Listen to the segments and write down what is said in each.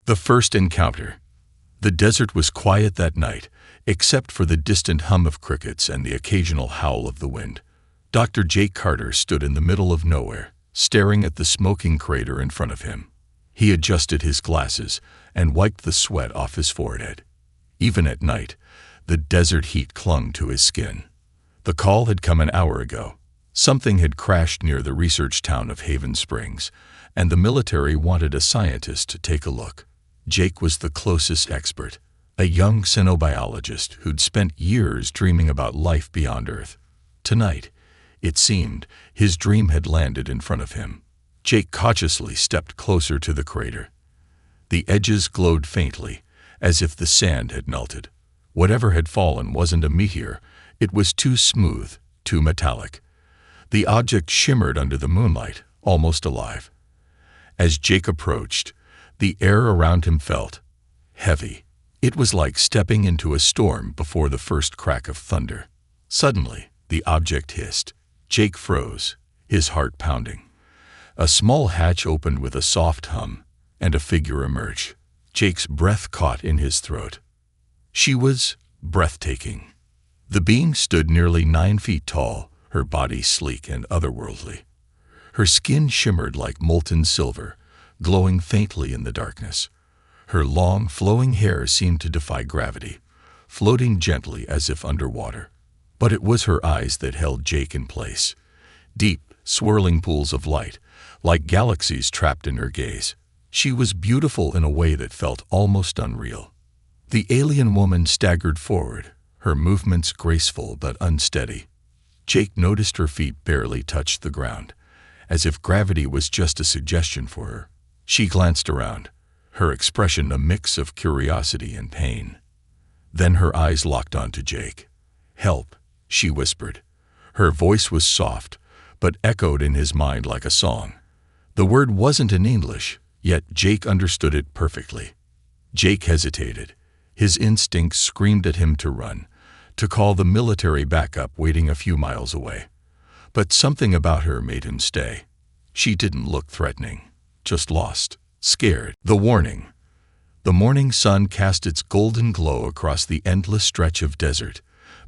The first encounter. The desert was quiet that night, except for the distant hum of crickets and the occasional howl of the wind. Dr. Jake Carter stood in the middle of nowhere, staring at the smoking crater in front of him. He adjusted his glasses and wiped the sweat off his forehead. Even at night, the desert heat clung to his skin. The call had come an hour ago. Something had crashed near the research town of Haven Springs, and the military wanted a scientist to take a look. Jake was the closest expert, a young xenobiologist who'd spent years dreaming about life beyond Earth. Tonight, it seemed, his dream had landed in front of him. Jake cautiously stepped closer to the crater. The edges glowed faintly, as if the sand had melted. Whatever had fallen wasn't a meteor. It was too smooth, too metallic. The object shimmered under the moonlight, almost alive. As Jake approached, the air around him felt heavy. It was like stepping into a storm before the first crack of thunder. Suddenly, the object hissed. Jake froze, his heart pounding. A small hatch opened with a soft hum, and a figure emerged. Jake's breath caught in his throat. She was breathtaking. The being stood nearly 9 feet tall, her body sleek and otherworldly. Her skin shimmered like molten silver, glowing faintly in the darkness. Her long, flowing hair seemed to defy gravity, floating gently as if underwater. But it was her eyes that held Jake in place. Deep, swirling pools of light, like galaxies trapped in her gaze. She was beautiful in a way that felt almost unreal. The alien woman staggered forward, her movements graceful but unsteady. Jake noticed her feet barely touched the ground, as if gravity was just a suggestion for her. She glanced around, her expression a mix of curiosity and pain. Then her eyes locked onto Jake. "Help," she whispered. Her voice was soft, but echoed in his mind like a song. The word wasn't in English, yet Jake understood it perfectly. Jake hesitated. His instincts screamed at him to run, to call the military backup waiting a few miles away. But something about her made him stay. She didn't look threatening, just lost, scared. The warning. The morning sun cast its golden glow across the endless stretch of desert,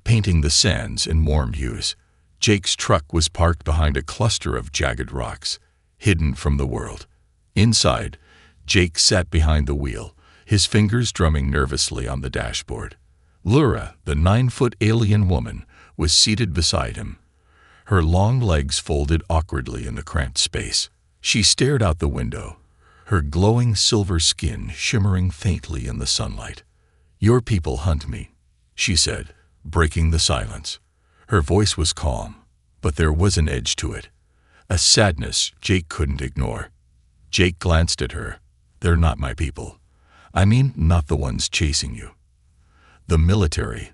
painting the sands in warm hues. Jake's truck was parked behind a cluster of jagged rocks, hidden from the world. Inside, Jake sat behind the wheel, his fingers drumming nervously on the dashboard. Lura, the 9-foot alien woman, was seated beside him, her long legs folded awkwardly in the cramped space. She stared out the window, her glowing silver skin shimmering faintly in the sunlight. "Your people hunt me," she said, breaking the silence. Her voice was calm, but there was an edge to it, a sadness Jake couldn't ignore. Jake glanced at her. "They're not my people. I mean, not the ones chasing you. The military,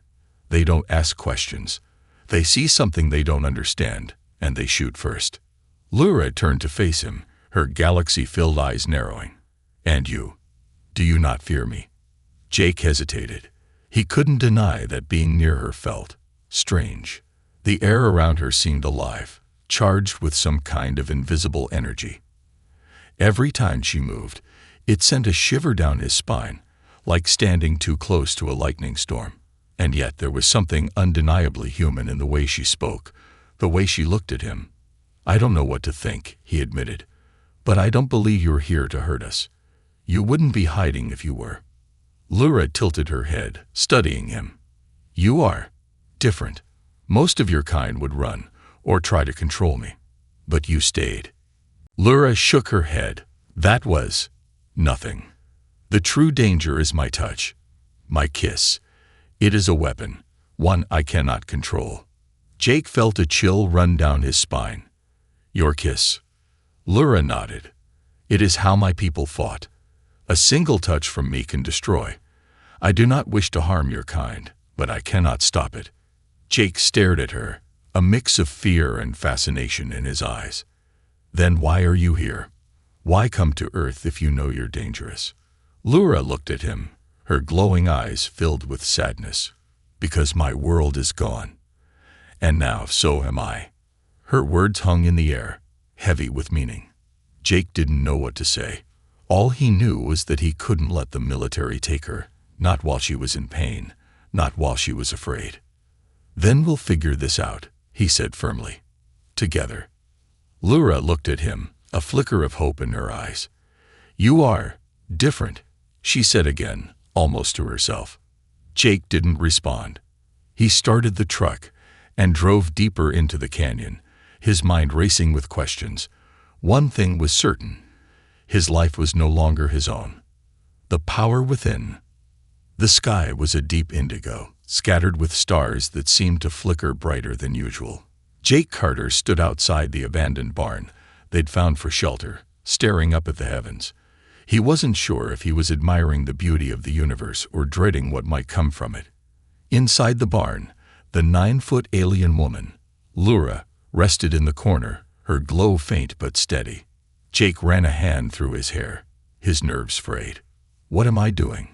they don't ask questions. They see something they don't understand, and they shoot first." Lura turned to face him, her galaxy-filled eyes narrowing. "And you? Do you not fear me?" Jake hesitated. He couldn't deny that being near her felt strange. The air around her seemed alive, charged with some kind of invisible energy. Every time she moved, it sent a shiver down his spine, like standing too close to a lightning storm. And yet there was something undeniably human in the way she spoke, the way she looked at him. "I don't know what to think," he admitted, "but I don't believe you're here to hurt us. You wouldn't be hiding if you were." Lura tilted her head, studying him. "You are different. Most of your kind would run, or try to control me. But you stayed." Lura shook her head. "That was nothing. The true danger is my touch, my kiss. It is a weapon, one I cannot control." Jake felt a chill run down his spine. "Your kiss?" Lura nodded. "It is how my people fought. A single touch from me can destroy. I do not wish to harm your kind, but I cannot stop it." Jake stared at her, a mix of fear and fascination in his eyes. "Then why are you here? Why come to Earth if you know you're dangerous?" Lura looked at him, her glowing eyes filled with sadness. "Because my world is gone. And now so am I." Her words hung in the air, heavy with meaning. Jake didn't know what to say. All he knew was that he couldn't let the military take her, not while she was in pain, not while she was afraid. "Then we'll figure this out," he said firmly. "Together." Lura looked at him, a flicker of hope in her eyes. "You are different," she said again, almost to herself. Jake didn't respond. He started the truck and drove deeper into the canyon, his mind racing with questions. One thing was certain: his life was no longer his own. The power within. The sky was a deep indigo, scattered with stars that seemed to flicker brighter than usual. Jake Carter stood outside the abandoned barn they'd found for shelter, staring up at the heavens. He wasn't sure if he was admiring the beauty of the universe or dreading what might come from it. Inside the barn, the 9-foot alien woman, Lura, rested in the corner, her glow faint but steady. Jake ran a hand through his hair, his nerves frayed. "What am I doing?"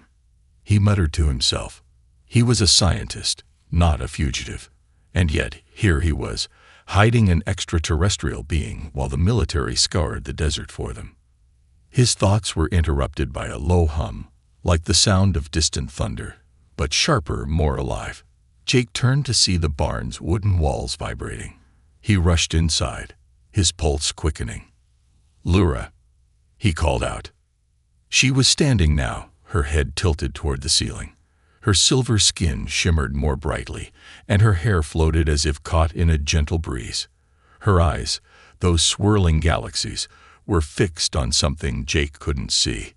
he muttered to himself. He was a scientist, not a fugitive. And yet, here he was, hiding an extraterrestrial being while the military scoured the desert for them. His thoughts were interrupted by a low hum, like the sound of distant thunder, but sharper, more alive. Jake turned to see the barn's wooden walls vibrating. He rushed inside, his pulse quickening. "Lura," he called out. She was standing now, her head tilted toward the ceiling. Her silver skin shimmered more brightly, and her hair floated as if caught in a gentle breeze. Her eyes, those swirling galaxies, were fixed on something Jake couldn't see.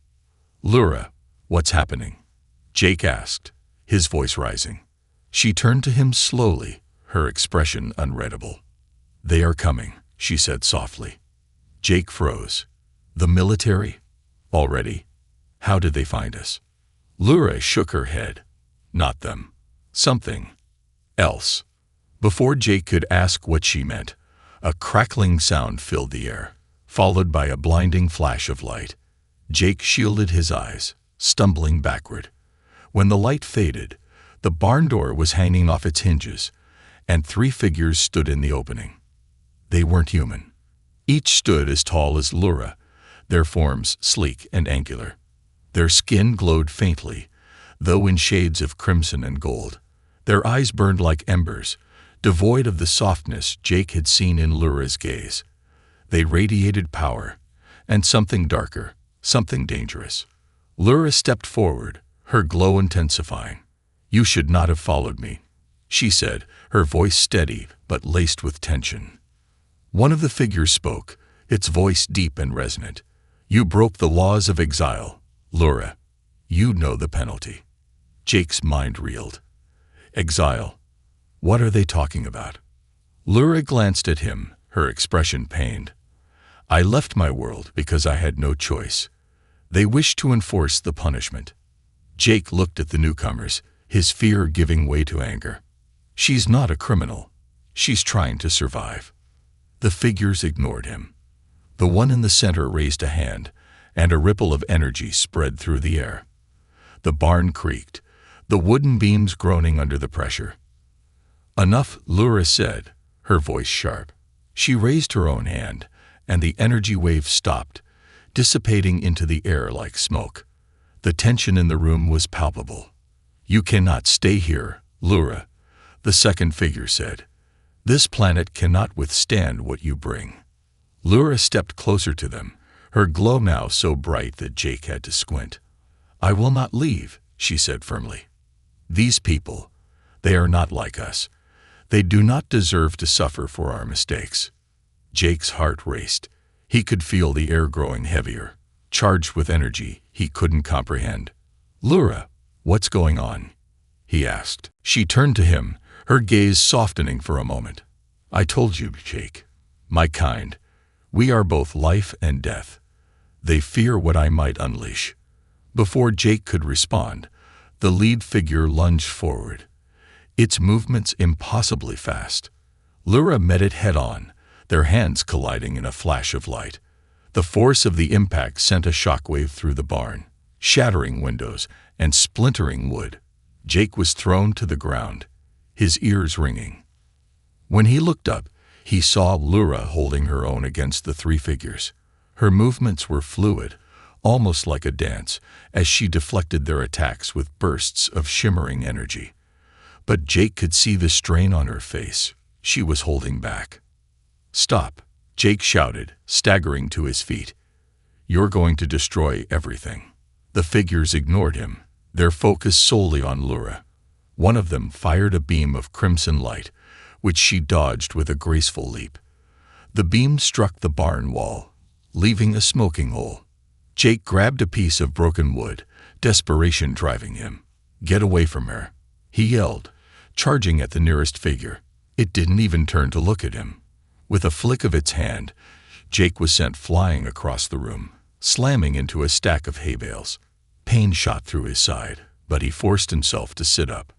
"Lura, what's happening?" Jake asked, his voice rising. She turned to him slowly, her expression unreadable. "They are coming," she said softly. Jake froze. "The military? Already? How did they find us?" Lura shook her head. "Not them. Something else." Before Jake could ask what she meant, a crackling sound filled the air, followed by a blinding flash of light. Jake shielded his eyes, stumbling backward. When the light faded, the barn door was hanging off its hinges, and 3 figures stood in the opening. They weren't human. Each stood as tall as Lura, their forms sleek and angular. Their skin glowed faintly, though in shades of crimson and gold. Their eyes burned like embers, devoid of the softness Jake had seen in Lura's gaze. They radiated power, and something darker, something dangerous. Lura stepped forward, her glow intensifying. "You should not have followed me," she said, her voice steady but laced with tension. One of the figures spoke, its voice deep and resonant. "You broke the laws of exile, Lura. You know the penalty." Jake's mind reeled. "Exile? What are they talking about?" Lura glanced at him, her expression pained. "I left my world because I had no choice. They wished to enforce the punishment." Jake looked at the newcomers, his fear giving way to anger. "She's not a criminal. She's trying to survive." The figures ignored him. The one in the center raised a hand, and a ripple of energy spread through the air. The barn creaked, the wooden beams groaning under the pressure. "Enough," Lura said, her voice sharp. She raised her own hand, and the energy wave stopped, dissipating into the air like smoke. The tension in the room was palpable. "You cannot stay here, Lura," the second figure said. "This planet cannot withstand what you bring." Lura stepped closer to them, her glow now so bright that Jake had to squint. "I will not leave," she said firmly. "These people, they are not like us. They do not deserve to suffer for our mistakes." Jake's heart raced. He could feel the air growing heavier, charged with energy he couldn't comprehend. "Lura, what's going on?" he asked. She turned to him, her gaze softening for a moment. "I told you, Jake. My kind. We are both life and death. They fear what I might unleash." Before Jake could respond, the lead figure lunged forward, its movements impossibly fast. Lura met it head-on, their hands colliding in a flash of light. The force of the impact sent a shockwave through the barn, shattering windows and splintering wood. Jake was thrown to the ground, his ears ringing. When he looked up, he saw Lura holding her own against the 3 figures. Her movements were fluid, almost like a dance, as she deflected their attacks with bursts of shimmering energy. But Jake could see the strain on her face. She was holding back. "Stop," Jake shouted, staggering to his feet. "You're going to destroy everything." The figures ignored him, their focus solely on Lura. One of them fired a beam of crimson light, which she dodged with a graceful leap. The beam struck the barn wall, leaving a smoking hole. Jake grabbed a piece of broken wood, desperation driving him. "Get away from her," he yelled, charging at the nearest figure. It didn't even turn to look at him. With a flick of its hand, Jake was sent flying across the room, slamming into a stack of hay bales. Pain shot through his side, but he forced himself to sit up.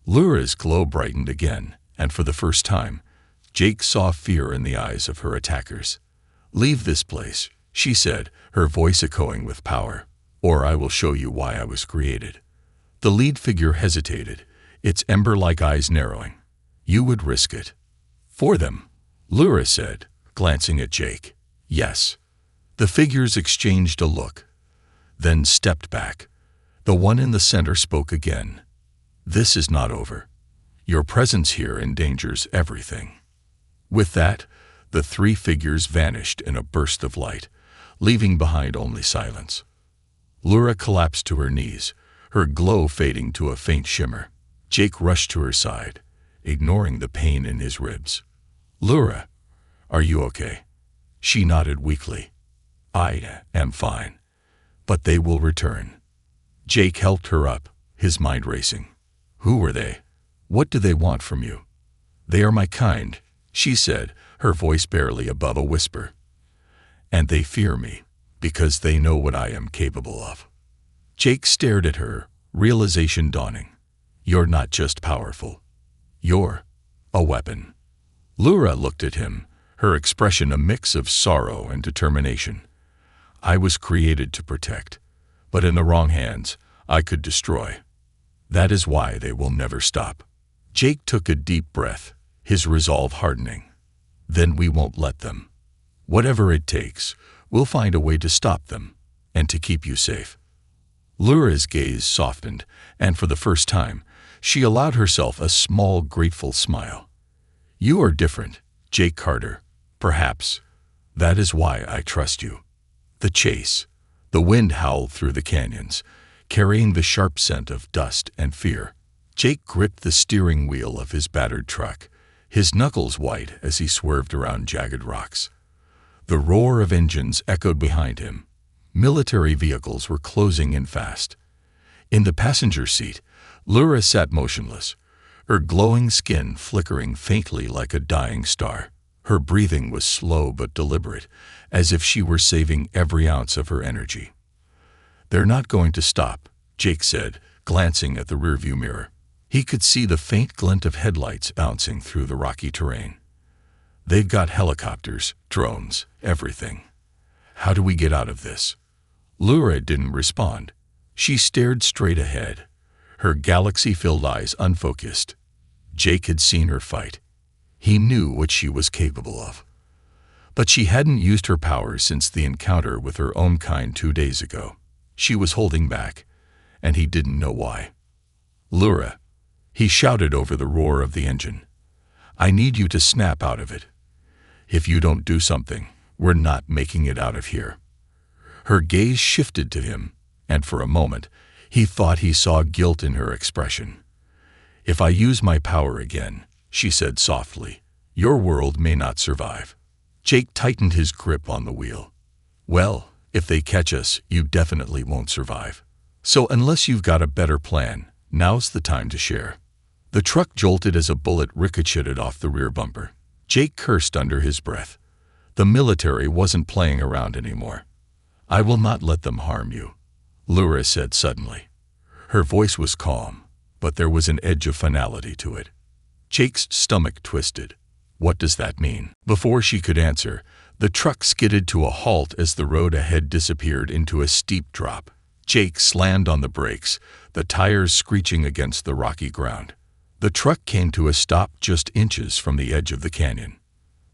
Lura's glow brightened again, and for the first time, Jake saw fear in the eyes of her attackers. "Leave this place," she said, her voice echoing with power, "or I will show you why I was created." The lead figure hesitated, its ember-like eyes narrowing. "You would risk it?" "For them," Lura said, glancing at Jake. "Yes." The figures exchanged a look, then stepped back. The one in the center spoke again. "This is not over. Your presence here endangers everything." With that, the three figures vanished in a burst of light, leaving behind only silence. Lura collapsed to her knees, her glow fading to a faint shimmer. Jake rushed to her side, ignoring the pain in his ribs. "Lura, are you okay?" She nodded weakly. "I am fine, but they will return." Jake helped her up, his mind racing. "Who are they? What do they want from you?" "They are my kind," she said, her voice barely above a whisper. "And they fear me, because they know what I am capable of." Jake stared at her, realization dawning. "You're not just powerful. You're a weapon." Lura looked at him, her expression a mix of sorrow and determination. "I was created to protect, but in the wrong hands, I could destroy. That is why they will never stop." Jake took a deep breath, his resolve hardening. "Then we won't let them. Whatever it takes, we'll find a way to stop them, and to keep you safe." Lura's gaze softened, and for the first time, she allowed herself a small, grateful smile. "You are different, Jake Carter. Perhaps that is why I trust you." The chase. The wind howled through the canyons, carrying the sharp scent of dust and fear. Jake gripped the steering wheel of his battered truck, his knuckles white as he swerved around jagged rocks. The roar of engines echoed behind him. Military vehicles were closing in fast. In the passenger seat, Lura sat motionless, her glowing skin flickering faintly like a dying star. Her breathing was slow but deliberate, as if she were saving every ounce of her energy. "They're not going to stop," Jake said, glancing at the rearview mirror. He could see the faint glint of headlights bouncing through the rocky terrain. "They've got helicopters, drones, everything. How do we get out of this?" Lura didn't respond. She stared straight ahead, her galaxy-filled eyes unfocused. Jake had seen her fight. He knew what she was capable of. But she hadn't used her powers since the encounter with her own kind 2 days ago. She was holding back, and he didn't know why. "Lura," he shouted over the roar of the engine, "I need you to snap out of it. If you don't do something, we're not making it out of here." Her gaze shifted to him, and for a moment, he thought he saw guilt in her expression. "If I use my power again," she said softly, "your world may not survive." Jake tightened his grip on the wheel. "Well, if they catch us, you definitely won't survive. So unless you've got a better plan, now's the time to share." The truck jolted as a bullet ricocheted off the rear bumper. Jake cursed under his breath. The military wasn't playing around anymore. "I will not let them harm you," Lura said suddenly. Her voice was calm, but there was an edge of finality to it. Jake's stomach twisted. "What does that mean?" Before she could answer, the truck skidded to a halt as the road ahead disappeared into a steep drop. Jake slammed on the brakes, the tires screeching against the rocky ground. The truck came to a stop just inches from the edge of the canyon.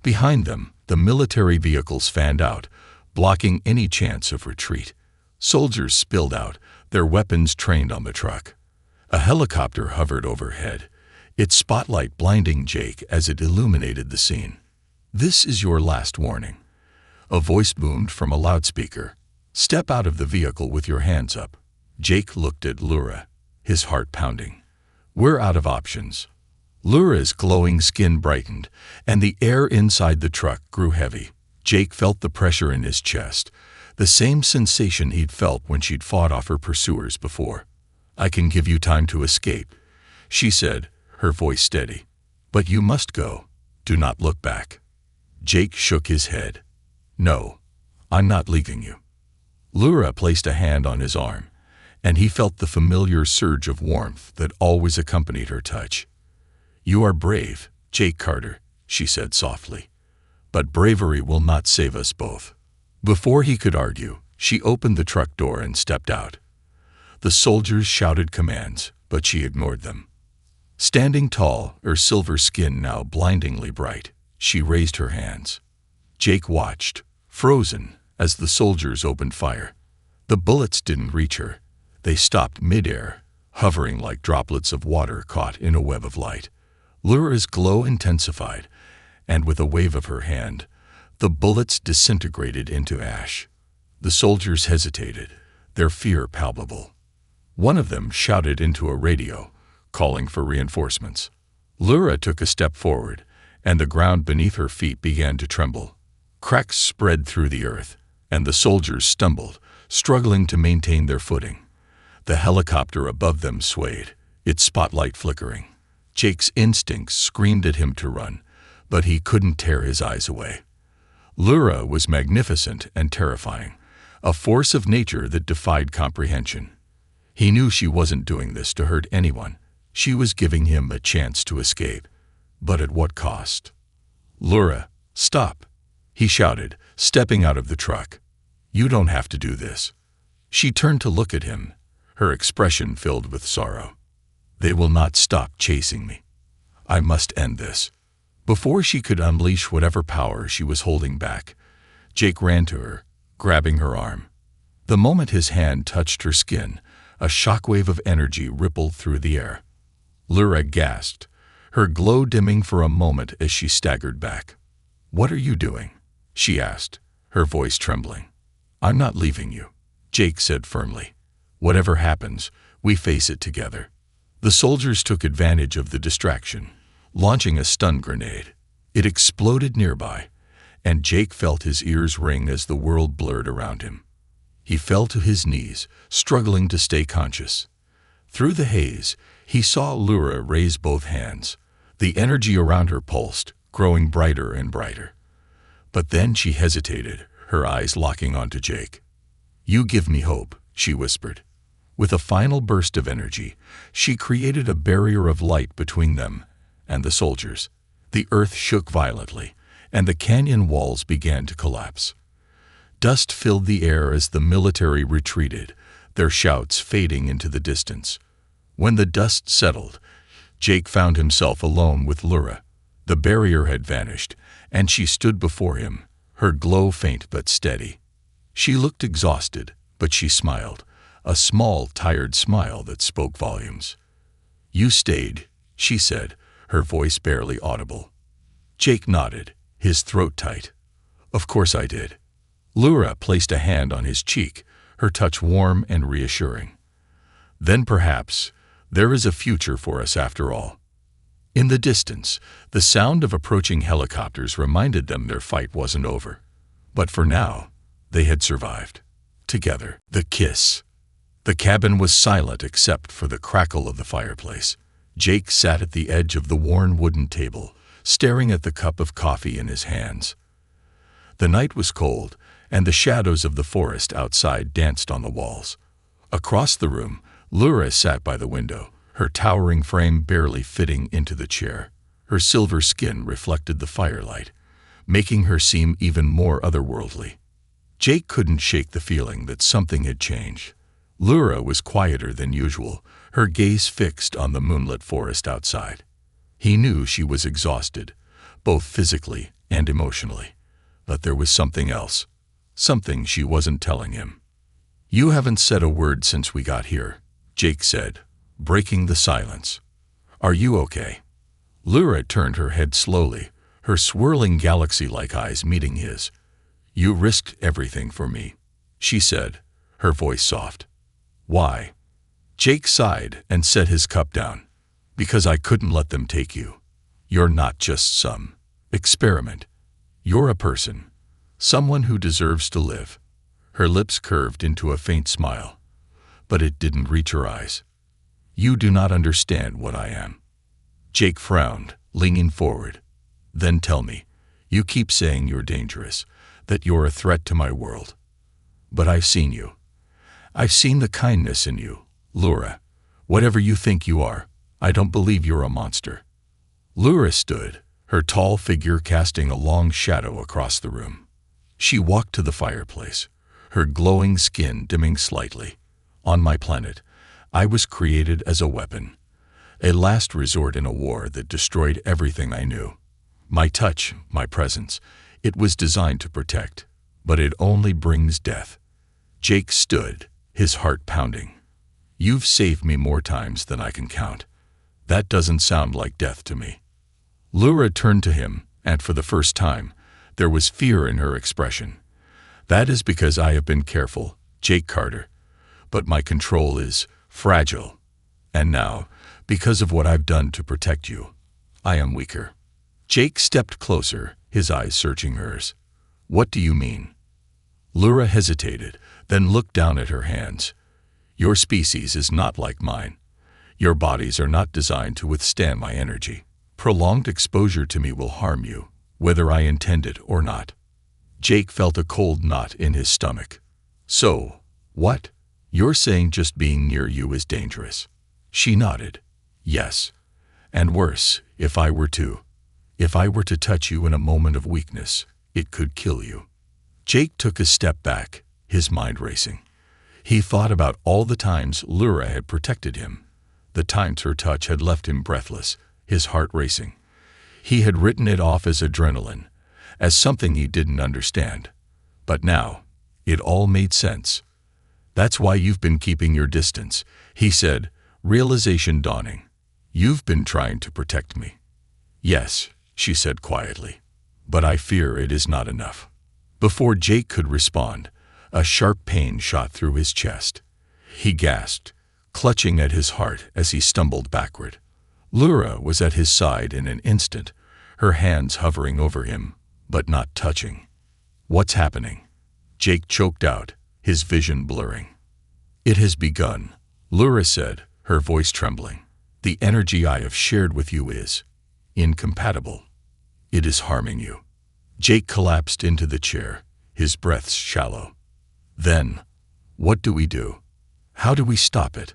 Behind them, the military vehicles fanned out, blocking any chance of retreat. Soldiers spilled out, their weapons trained on the truck. A helicopter hovered overhead, its spotlight blinding Jake as it illuminated the scene. "This is your last warning." A voice boomed from a loudspeaker. "Step out of the vehicle with your hands up." Jake looked at Lura, his heart pounding. "We're out of options." Lura's glowing skin brightened, and the air inside the truck grew heavy. Jake felt the pressure in his chest, the same sensation he'd felt when she'd fought off her pursuers before. "I can give you time to escape," she said, her voice steady. "But you must go. Do not look back." Jake shook his head. "No, I'm not leaving you." Lura placed a hand on his arm, and he felt the familiar surge of warmth that always accompanied her touch. "You are brave, Jake Carter," she said softly. "But bravery will not save us both." Before he could argue, she opened the truck door and stepped out. The soldiers shouted commands, but she ignored them. Standing tall, her silver skin now blindingly bright, she raised her hands. Jake watched, frozen, as the soldiers opened fire. The bullets didn't reach her. They stopped midair, hovering like droplets of water caught in a web of light. Lura's glow intensified, and with a wave of her hand, the bullets disintegrated into ash. The soldiers hesitated, their fear palpable. One of them shouted into a radio, calling for reinforcements. Lura took a step forward, and the ground beneath her feet began to tremble. Cracks spread through the earth, and the soldiers stumbled, struggling to maintain their footing. The helicopter above them swayed, its spotlight flickering. Jake's instincts screamed at him to run, but he couldn't tear his eyes away. Lura was magnificent and terrifying, a force of nature that defied comprehension. He knew she wasn't doing this to hurt anyone. She was giving him a chance to escape. But at what cost? "Lura, stop," he shouted, stepping out of the truck. "You don't have to do this." She turned to look at him, her expression filled with sorrow. "They will not stop chasing me. I must end this." Before she could unleash whatever power she was holding back, Jake ran to her, grabbing her arm. The moment his hand touched her skin, a shockwave of energy rippled through the air. Lura gasped, her glow dimming for a moment as she staggered back. "What are you doing?" she asked, her voice trembling. "I'm not leaving you," Jake said firmly. "Whatever happens, we face it together." The soldiers took advantage of the distraction, launching a stun grenade. It exploded nearby, and Jake felt his ears ring as the world blurred around him. He fell to his knees, struggling to stay conscious. Through the haze, he saw Lura raise both hands. The energy around her pulsed, growing brighter and brighter. But then she hesitated, her eyes locking onto Jake. "You give me hope," she whispered. With a final burst of energy, she created a barrier of light between them and the soldiers. The earth shook violently, and the canyon walls began to collapse. Dust filled the air as the military retreated, their shouts fading into the distance. When the dust settled, Jake found himself alone with Lura. The barrier had vanished, and she stood before him, her glow faint but steady. She looked exhausted, but she smiled, a small, tired smile that spoke volumes. "You stayed," she said, her voice barely audible. Jake nodded, his throat tight. "Of course I did." Lura placed a hand on his cheek, her touch warm and reassuring. "Then perhaps there is a future for us after all." In the distance, the sound of approaching helicopters reminded them their fight wasn't over. But for now, they had survived. Together, the kiss. The cabin was silent except for the crackle of the fireplace. Jake sat at the edge of the worn wooden table, staring at the cup of coffee in his hands. The night was cold, and the shadows of the forest outside danced on the walls. Across the room, Lura sat by the window, her towering frame barely fitting into the chair. Her silver skin reflected the firelight, making her seem even more otherworldly. Jake couldn't shake the feeling that something had changed. Lura was quieter than usual, her gaze fixed on the moonlit forest outside. He knew she was exhausted, both physically and emotionally. But there was something else, something she wasn't telling him. You haven't said a word since we got here, Jake said, breaking the silence. Are you okay? Lyra turned her head slowly, her swirling galaxy-like eyes meeting his. You risked everything for me, she said, her voice soft. Why? Jake sighed and set his cup down. Because I couldn't let them take you. You're not just some experiment. You're a person. Someone who deserves to live. Her lips curved into a faint smile, but it didn't reach her eyes. You do not understand what I am. Jake frowned, leaning forward. Then tell me, you keep saying you're dangerous, that you're a threat to my world. But I've seen you. I've seen the kindness in you, Lyra. Whatever you think you are, I don't believe you're a monster. Lyra stood, her tall figure casting a long shadow across the room. She walked to the fireplace, her glowing skin dimming slightly. On my planet, I was created as a weapon, a last resort in a war that destroyed everything I knew. My touch, my presence, it was designed to protect, but it only brings death. Jake stood, his heart pounding. You've saved me more times than I can count. That doesn't sound like death to me. Lyra turned to him, and for the first time, there was fear in her expression. That is because I have been careful, Jake Carter. But my control is fragile. And now, because of what I've done to protect you, I am weaker. Jake stepped closer, his eyes searching hers. What do you mean? Lyra hesitated, then looked down at her hands. Your species is not like mine. Your bodies are not designed to withstand my energy. Prolonged exposure to me will harm you, whether I intend it or not. Jake felt a cold knot in his stomach. So, what? You're saying just being near you is dangerous? She nodded. Yes. And worse, if I were to touch you in a moment of weakness, it could kill you. Jake took a step back, his mind racing. He thought about all the times Lyra had protected him. The times her touch had left him breathless, his heart racing. He had written it off as adrenaline, as something he didn't understand. But now, it all made sense. That's why you've been keeping your distance, he said, realization dawning. You've been trying to protect me. Yes, she said quietly. But I fear it is not enough. Before Jake could respond, a sharp pain shot through his chest. He gasped, clutching at his heart as he stumbled backward. Lyra was at his side in an instant, her hands hovering over him, but not touching. What's happening? Jake choked out, his vision blurring. It has begun, Lyra said, her voice trembling. The energy I have shared with you is incompatible. It is harming you. Jake collapsed into the chair, his breaths shallow. Then, what do we do? How do we stop it?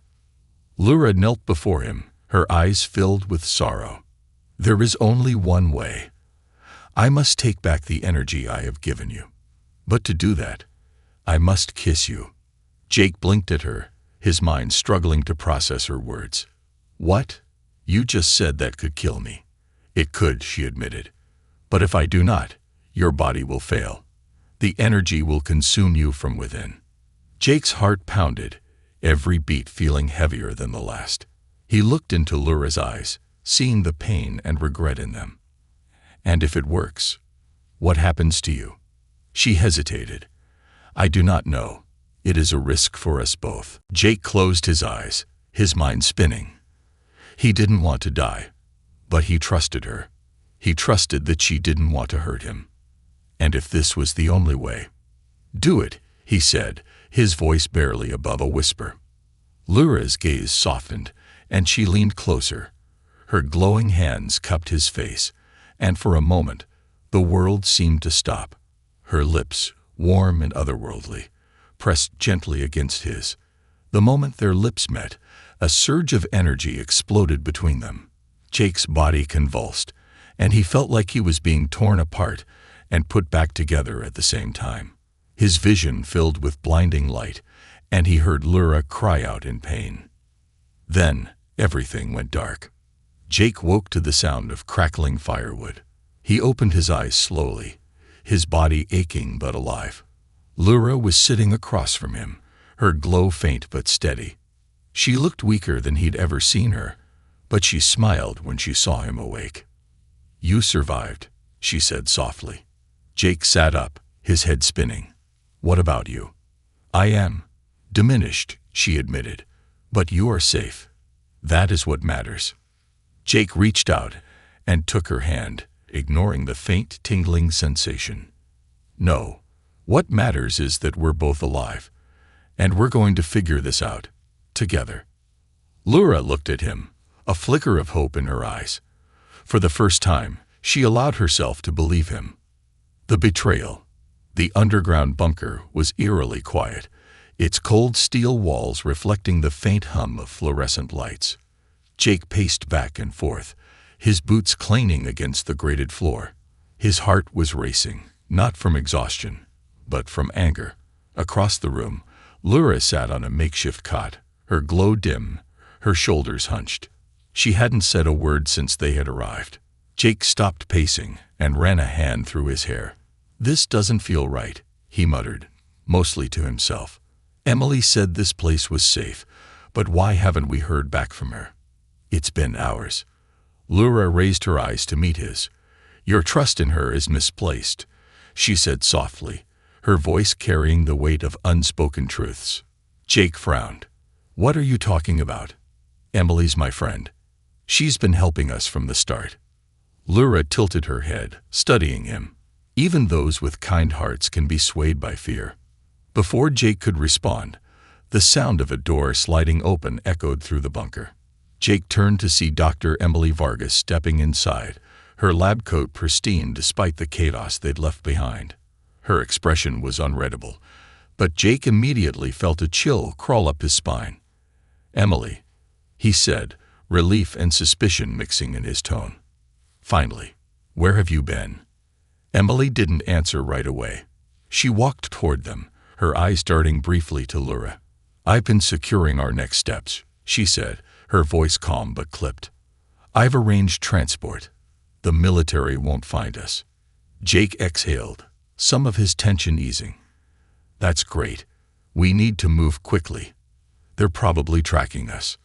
Lyra knelt before him, her eyes filled with sorrow. There is only one way. I must take back the energy I have given you. But to do that, I must kiss you. Jake blinked at her, his mind struggling to process her words. What? You just said that could kill me. It could, she admitted. But if I do not, your body will fail. The energy will consume you from within. Jake's heart pounded, every beat feeling heavier than the last. He looked into Lyra's eyes, seeing the pain and regret in them. And if it works, what happens to you? She hesitated. I do not know. It is a risk for us both. Jake closed his eyes, his mind spinning. He didn't want to die, but he trusted her. He trusted that she didn't want to hurt him. And if this was the only way, do it, he said, his voice barely above a whisper. Lyra's gaze softened, and she leaned closer. Her glowing hands cupped his face, and for a moment, the world seemed to stop. Her lips, warm and otherworldly, pressed gently against his. The moment their lips met, a surge of energy exploded between them. Jake's body convulsed, and he felt like he was being torn apart and put back together at the same time. His vision filled with blinding light, and he heard Lyra cry out in pain. Then everything went dark. Jake woke to the sound of crackling firewood. He opened his eyes slowly, his body aching but alive. Lyra was sitting across from him, her glow faint but steady. She looked weaker than he'd ever seen her, but she smiled when she saw him awake. "You survived," she said softly. Jake sat up, his head spinning. "What about you?" "I am diminished," she admitted, "but you are safe. That is what matters." Jake reached out and took her hand, ignoring the faint, tingling sensation. "No. What matters is that we're both alive, and we're going to figure this out, together." Lura looked at him, a flicker of hope in her eyes. For the first time, she allowed herself to believe him. The betrayal. The underground bunker was eerily quiet, its cold steel walls reflecting the faint hum of fluorescent lights. Jake paced back and forth, his boots clanging against the grated floor. His heart was racing, not from exhaustion, but from anger. Across the room, Lura sat on a makeshift cot, her glow dim, her shoulders hunched. She hadn't said a word since they had arrived. Jake stopped pacing and ran a hand through his hair. "This doesn't feel right," he muttered, mostly to himself. "Emily said this place was safe, but why haven't we heard back from her?" "It's been hours." Lura raised her eyes to meet his. "Your trust in her is misplaced," she said softly, her voice carrying the weight of unspoken truths. Jake frowned. "What are you talking about?" "Emily's my friend. She's been helping us from the start." Lura tilted her head, studying him. Even those with kind hearts can be swayed by fear. Before Jake could respond, the sound of a door sliding open echoed through the bunker. Jake turned to see Dr. Emily Vargas stepping inside, her lab coat pristine despite the chaos they'd left behind. Her expression was unreadable, but Jake immediately felt a chill crawl up his spine. "Emily," he said, relief and suspicion mixing in his tone. "Finally, where have you been?" Emily didn't answer right away. She walked toward them, her eyes darting briefly to Lura. "I've been securing our next steps," she said, her voice calm but clipped. "I've arranged transport. The military won't find us." Jake exhaled, some of his tension easing. "That's great. We need to move quickly. They're probably tracking us."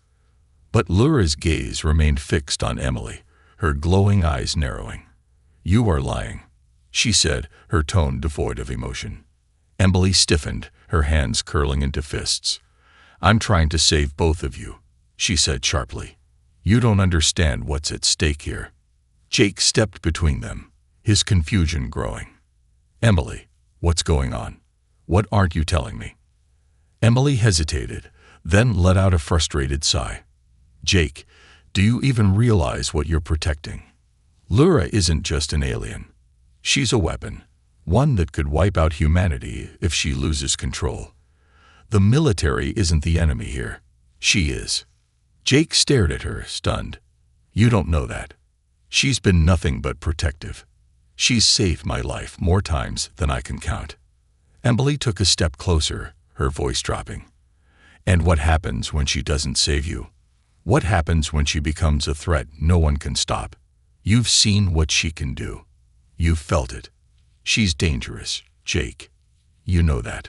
But Lura's gaze remained fixed on Emily, her glowing eyes narrowing. "You are lying," she said, her tone devoid of emotion. Emily stiffened, her hands curling into fists. "I'm trying to save both of you," she said sharply. "You don't understand what's at stake here." Jake stepped between them, his confusion growing. "Emily, what's going on? What aren't you telling me?" Emily hesitated, then let out a frustrated sigh. "Jake, do you even realize what you're protecting? Lura isn't just an alien. She's a weapon, one that could wipe out humanity if she loses control. The military isn't the enemy here. She is." Jake stared at her, stunned. "You don't know that. She's been nothing but protective. She's saved my life more times than I can count." Emily took a step closer, her voice dropping. "And what happens when she doesn't save you? What happens when she becomes a threat no one can stop? You've seen what she can do. You've felt it. She's dangerous, Jake. You know that."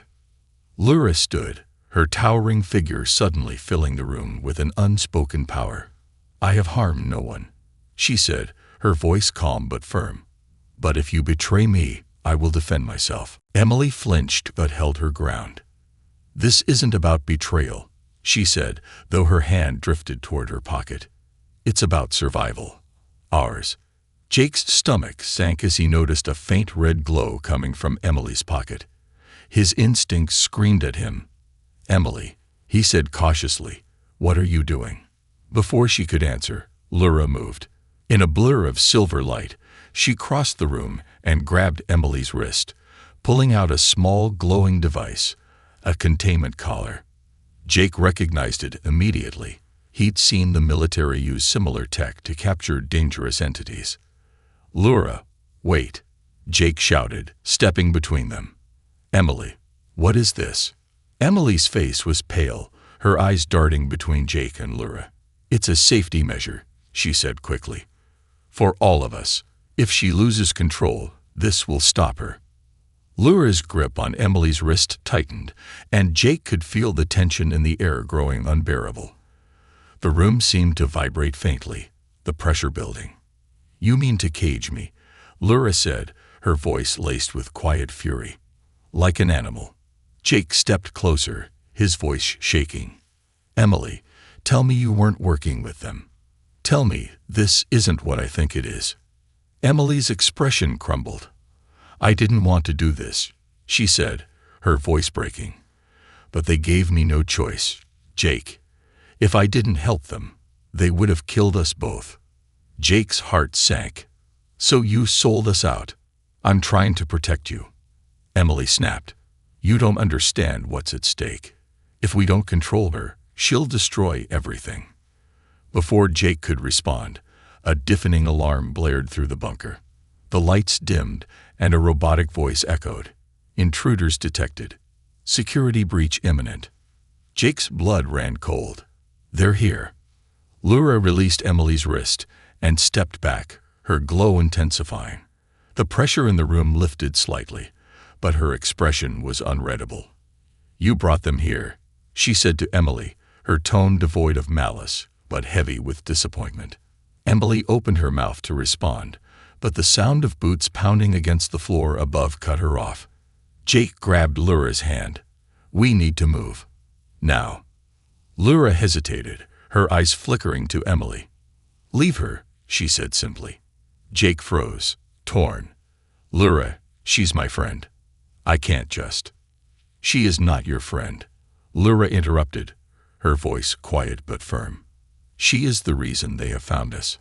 Lura stood, her towering figure suddenly filling the room with an unspoken power. "I have harmed no one," she said, her voice calm but firm. "But if you betray me, I will defend myself." Emily flinched but held her ground. "This isn't about betrayal," she said, though her hand drifted toward her pocket. "It's about survival. Ours." Jake's stomach sank as he noticed a faint red glow coming from Emily's pocket. His instincts screamed at him. "Emily," he said cautiously, "what are you doing?" Before she could answer, Lura moved. In a blur of silver light, she crossed the room and grabbed Emily's wrist, pulling out a small glowing device, a containment collar. Jake recognized it immediately. He'd seen the military use similar tech to capture dangerous entities. "Lura, wait," Jake shouted, stepping between them. "Emily, what is this?" Emily's face was pale, her eyes darting between Jake and Lura. "It's a safety measure," she said quickly. "For all of us. If she loses control, this will stop her." Lyra's grip on Emily's wrist tightened, and Jake could feel the tension in the air growing unbearable. The room seemed to vibrate faintly, the pressure building. "You mean to cage me?" Lyra said, her voice laced with quiet fury. "Like an animal." Jake stepped closer, his voice shaking. "Emily, tell me you weren't working with them. Tell me this isn't what I think it is." Emily's expression crumbled. "I didn't want to do this," she said, her voice breaking. "But they gave me no choice, Jake. If I didn't help them, they would have killed us both." Jake's heart sank. "So you sold us out?" "I'm trying to protect you," Emily snapped. "You don't understand what's at stake. If we don't control her, she'll destroy everything." Before Jake could respond, a deafening alarm blared through the bunker. The lights dimmed, and a robotic voice echoed. "Intruders detected. Security breach imminent." Jake's blood ran cold. "They're here." Lyra released Emily's wrist and stepped back, her glow intensifying. The pressure in the room lifted slightly, but her expression was unreadable. "You brought them here," she said to Emily, her tone devoid of malice, but heavy with disappointment. Emily opened her mouth to respond, but the sound of boots pounding against the floor above cut her off. Jake grabbed Lyra's hand. "We need to move. Now." Lyra hesitated, her eyes flickering to Emily. "Leave her," she said simply. Jake froze, torn. "Lyra, she's my friend. I can't just." "She is not your friend," Lyra interrupted, her voice quiet but firm. "She is the reason they have found us."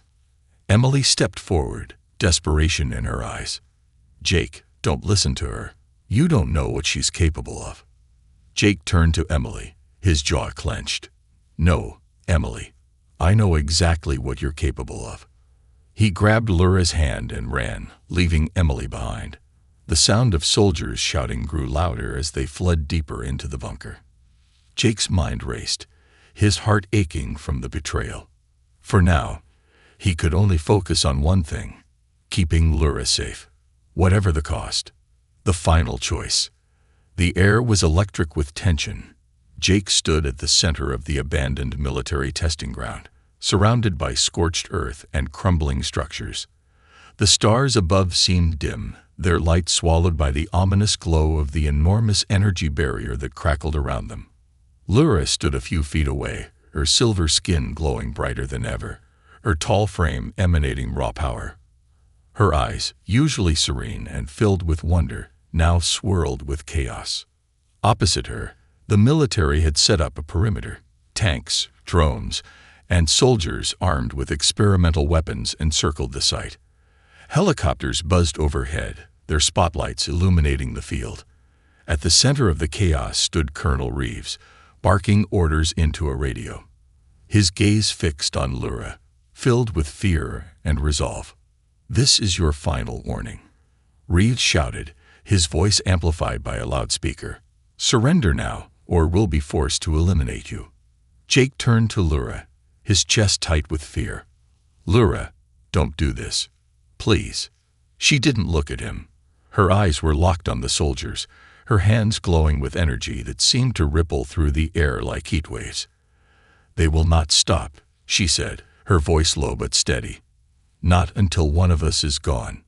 Emily stepped forward, desperation in her eyes. "Jake, don't listen to her. You don't know what she's capable of." Jake turned to Emily, his jaw clenched. "No, Emily, I know exactly what you're capable of." He grabbed Lyra's hand and ran, leaving Emily behind. The sound of soldiers shouting grew louder as they fled deeper into the bunker. Jake's mind raced, his heart aching from the betrayal. For now, he could only focus on one thing: keeping Lyra safe, whatever the cost. The final choice. The air was electric with tension. Jake stood at the center of the abandoned military testing ground, surrounded by scorched earth and crumbling structures. The stars above seemed dim, their light swallowed by the ominous glow of the enormous energy barrier that crackled around them. Lyra stood a few feet away, her silver skin glowing brighter than ever, her tall frame emanating raw power. Her eyes, usually serene and filled with wonder, now swirled with chaos. Opposite her, the military had set up a perimeter. Tanks, drones, and soldiers armed with experimental weapons encircled the site. Helicopters buzzed overhead, their spotlights illuminating the field. At the center of the chaos stood Colonel Reeves, barking orders into a radio. His gaze fixed on Lyra, filled with fear and resolve. "This is your final warning," Reeves shouted, his voice amplified by a loudspeaker. "Surrender now, or we'll be forced to eliminate you." Jake turned to Lyra, his chest tight with fear. "Lyra, don't do this. Please." She didn't look at him. Her eyes were locked on the soldiers, her hands glowing with energy that seemed to ripple through the air like heat waves. "They will not stop," she said, her voice low but steady. "Not until one of us is gone."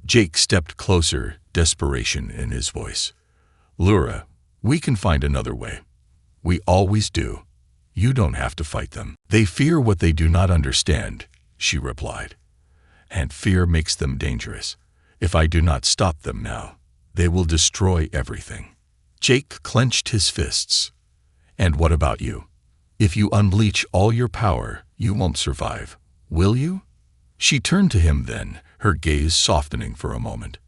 Jake stepped closer, desperation in his voice. "Lyra, we can find another way. We always do. You don't have to fight them. They fear what they do not understand," she replied. "And fear makes them dangerous. If I do not stop them now, they will destroy everything." Jake clenched his fists. "And what about you? If you unleash all your power, you won't survive, will you?" She turned to him then, her gaze softening for a moment.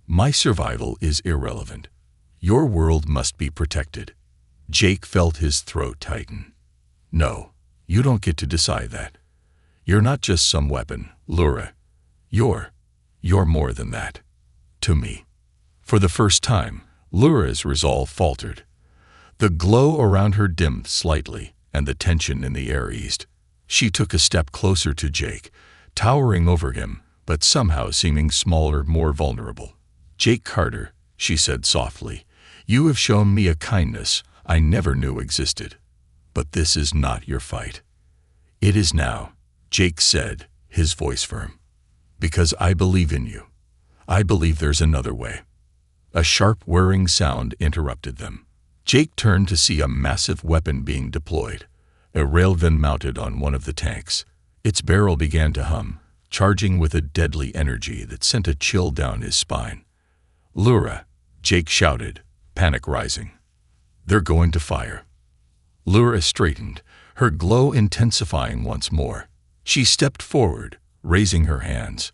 "My survival is irrelevant. Your world must be protected." Jake felt his throat tighten. "No, you don't get to decide that. You're not just some weapon, Lyra. You're more than that. To me." For the first time, Lyra's resolve faltered. The glow around her dimmed slightly, and the tension in the air eased. She took a step closer to Jake, towering over him, but somehow seeming smaller, more vulnerable. "Jake Carter," she said softly. "You have shown me a kindness I never knew existed. But this is not your fight." "It is now," Jake said, his voice firm. "Because I believe in you. I believe there's another way." A sharp whirring sound interrupted them. Jake turned to see a massive weapon being deployed, a railgun mounted on one of the tanks. Its barrel began to hum, charging with a deadly energy that sent a chill down his spine. "Lura!" Jake shouted, panic rising. "They're going to fire." Lura straightened, her glow intensifying once more. She stepped forward, raising her hands.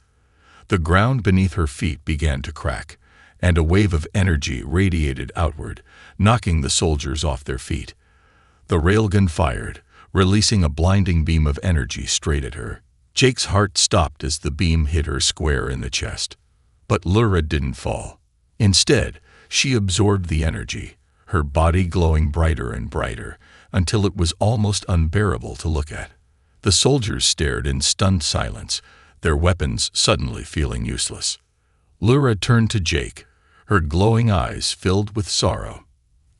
The ground beneath her feet began to crack, and a wave of energy radiated outward, knocking the soldiers off their feet. The railgun fired, releasing a blinding beam of energy straight at her. Jake's heart stopped as the beam hit her square in the chest. But Lura didn't fall. Instead, she absorbed the energy, her body glowing brighter and brighter, until it was almost unbearable to look at. The soldiers stared in stunned silence, their weapons suddenly feeling useless. Lura turned to Jake, her glowing eyes filled with sorrow.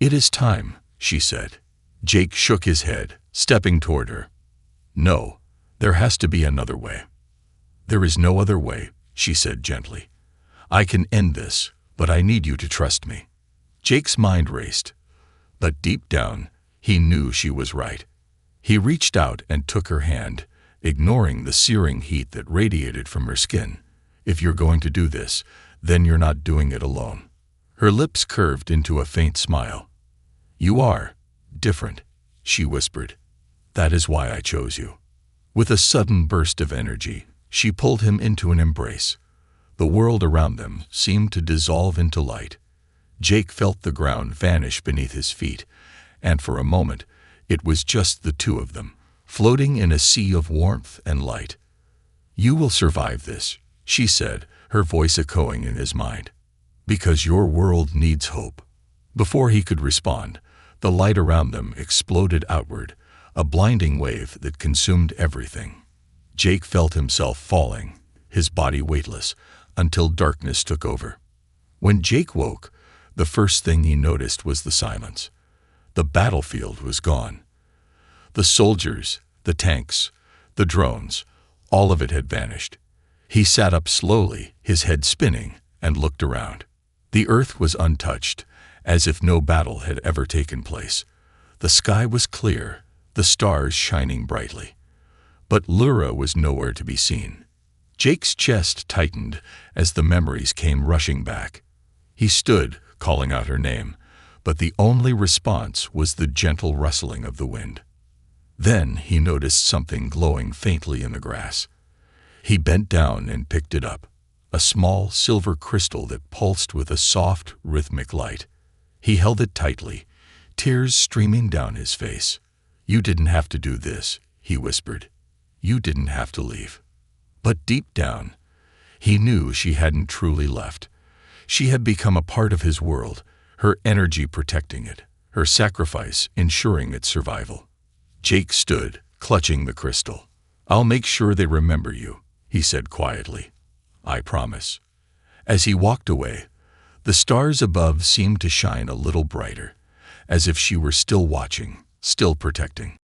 "It is time," she said. Jake shook his head, stepping toward her. "No, there has to be another way." "There is no other way," she said gently. "I can end this, but I need you to trust me." Jake's mind raced, but deep down, he knew she was right. He reached out and took her hand, ignoring the searing heat that radiated from her skin. "If you're going to do this, then you're not doing it alone." Her lips curved into a faint smile. "You are different," she whispered. "That is why I chose you." With a sudden burst of energy, she pulled him into an embrace. The world around them seemed to dissolve into light. Jake felt the ground vanish beneath his feet, and for a moment, it was just the two of them, floating in a sea of warmth and light. "You will survive this," she said, her voice echoing in his mind. "Because your world needs hope." Before he could respond, the light around them exploded outward, a blinding wave that consumed everything. Jake felt himself falling, his body weightless, until darkness took over. When Jake woke, the first thing he noticed was the silence. The battlefield was gone. The soldiers, the tanks, the drones, all of it had vanished. He sat up slowly, his head spinning, and looked around. The earth was untouched, as if no battle had ever taken place. The sky was clear, the stars shining brightly. But Lura was nowhere to be seen. Jake's chest tightened as the memories came rushing back. He stood, calling out her name, but the only response was the gentle rustling of the wind. Then he noticed something glowing faintly in the grass. He bent down and picked it up, a small silver crystal that pulsed with a soft, rhythmic light. He held it tightly, tears streaming down his face. "You didn't have to do this," he whispered. "You didn't have to leave." But deep down, he knew she hadn't truly left. She had become a part of his world, her energy protecting it, her sacrifice ensuring its survival. Jake stood, clutching the crystal. "I'll make sure they remember you," he said quietly. "I promise." As he walked away, the stars above seemed to shine a little brighter, as if she were still watching, still protecting.